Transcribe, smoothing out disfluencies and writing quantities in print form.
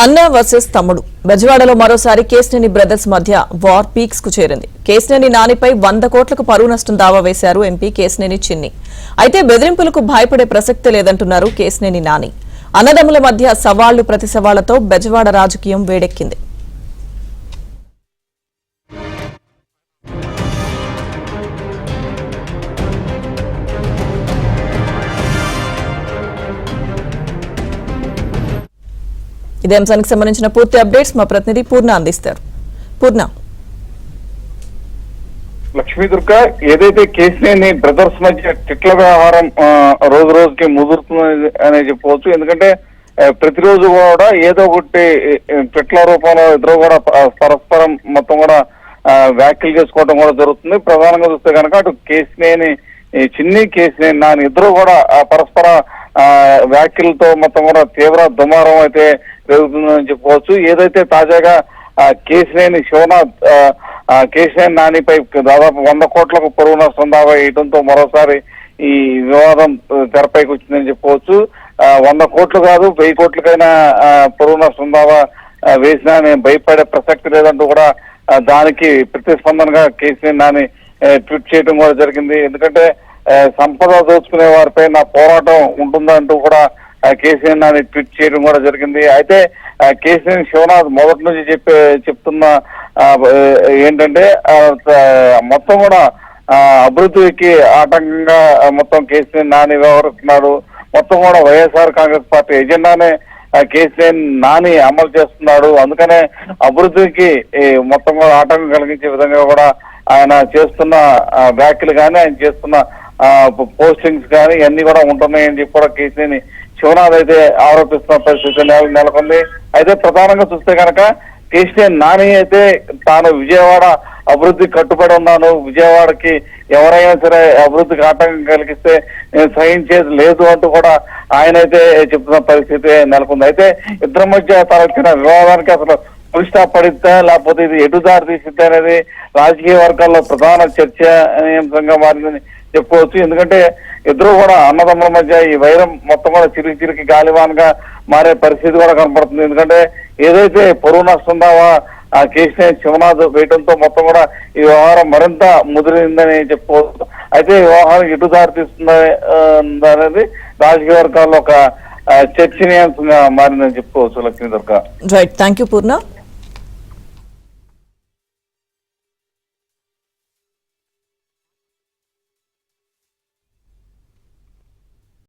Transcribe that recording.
అన్న వర్సెస్ తమ్ముడు బెజవాడలో మరోసారి కేశినేని బ్రదర్స్ మధ్య వార్ పీక్స్ కు చేరింది. కేశినేని నానిపై 100 కోట్లకు పరువు నష్టం దావా వేశారు ఎంపీ కేశినేని చిన్ని. అయితే బెదిరింపులకు భయపడే ప్రసక్తే లేదంటున్నారు కేశినేని నాని. అన్నదమ్ముల మధ్య సవాళ్లు ప్రతి సవాళ్లతో బెజవాడ రాజకీయం వేడెక్కింది. ఇదే అంశానికి సంబంధించిన పూర్తి అప్డేట్స్ మా ప్రతినిధి పూర్ణ అందిస్తారు. పూర్ణ. లక్ష్మీ దుర్గా, ఏదైతే కేశినేని బ్రదర్స్ మధ్య తిట్ల వ్యవహారం రోజు రోజుకి ముదురుతుంది అనే చెప్పవచ్చు. ఎందుకంటే ప్రతిరోజు కూడా ఏదో ఒకటి తిట్ల రూపంలో ఇద్దరు కూడా పరస్పరం మొత్తం కూడా వ్యాఖ్యలు చేసుకోవడం కూడా జరుగుతుంది. ప్రధానంగా చూస్తే కనుక అటు కేశినేని చిన్ని, కేశినేని నాని ఇద్దరు కూడా పరస్పర వ్యాఖ్యలతో మొత్తం కూడా తీవ్ర దుమారం అయితే జరుగుతుందని చెప్పుకోవచ్చు. ఏదైతే తాజాగా కేశినేని శివనాథ్ కేశినేని నానిపై దాదాపు 100 కోట్లకు పరువు నష్టం దావా వేయడంతో మరోసారి ఈ వివాదం తెరపైకి వచ్చిందని చెప్పుకోవచ్చు. 100 కోట్లు కాదు, 1000 కోట్లకైనా పరువు నష్టం దావా వేసినా నేను భయపడే ప్రసక్తి లేదంటూ కూడా దానికి ప్రతిస్పందనగా కేశినేని నాని ట్వీట్ చేయడం కూడా జరిగింది. ఎందుకంటే సంపద దోచుకునే వారిపై నా పోరాటం ఉంటుందంటూ కూడా కేశినేని నాని ట్వీట్ చేయడం కూడా జరిగింది. అయితే కేశినేని శివనాథ్ మొదటి నుంచి చెప్తున్న ఏంటంటే మొత్తం కూడా అభివృద్ధికి ఆటంకంగా మొత్తం కేశినేని నాని వ్యవహరిస్తున్నాడు. మొత్తం కూడా వైఎస్ఆర్ కాంగ్రెస్ పార్టీ ఎజెండానే కేశినేని నాని అమలు చేస్తున్నాడు. అందుకనే అభివృద్ధికి మొత్తం కూడా ఆటంకం కలిగించే విధంగా కూడా ఆయన చేస్తున్న వ్యాఖ్యలు కానీ ఆయన చేస్తున్న పోస్టింగ్స్ కానీ ఇవన్నీ కూడా ఉంటున్నాయని చెప్పి కూడా కేశినేని శివనాథ్ అయితే ఆరోపిస్తున్న పరిస్థితి నెలకొంది. అయితే ప్రధానంగా చూస్తే కనుక కేశినేని నాని అయితే తాను విజయవాడ అభివృద్ధికి కట్టుబడి ఉన్నాను, విజయవాడకి ఎవరైనా సరే అభివృద్ధికి ఆటంకం కలిగిస్తే నేను సహించేది లేదు అంటూ కూడా ఆయన అయితే చెప్తున్న పరిస్థితి నెలకొంది. అయితే ఇద్దరి మధ్య తలెత్తిన వివాదానికి అసలు ఫుల్ స్టాప్ పడిద్దా లేకపోతే ఇది ఎటు దారి తీసిద్దా అనేది రాజకీయ వర్గాల్లో ప్రధాన చర్చనీయాంశంగా మారిందని చెప్పుకోవచ్చు. ఎందుకంటే ఇద్దరు కూడా అన్నదమ్ముల మధ్య ఈ వైరం మొత్తం కూడా చిరికి గాలివాన్గా మారే పరిస్థితి కూడా కనపడుతుంది. ఎందుకంటే ఏదైతే పరువు నష్టం దావా కేశినేని శివనాథ్ వేయడంతో మొత్తం కూడా ఈ వ్యవహారం మరింత ముదిరిందని చెప్పుకోవచ్చు. అయితే ఈ వ్యవహారం ఎటు దారి తీస్తుంది అనేది రాజకీయ వర్గాల్లో ఒక చర్చనీయాంశంగా మారిందని చెప్పుకోవచ్చు. Lakshmi Durga. Right, thank you Purna.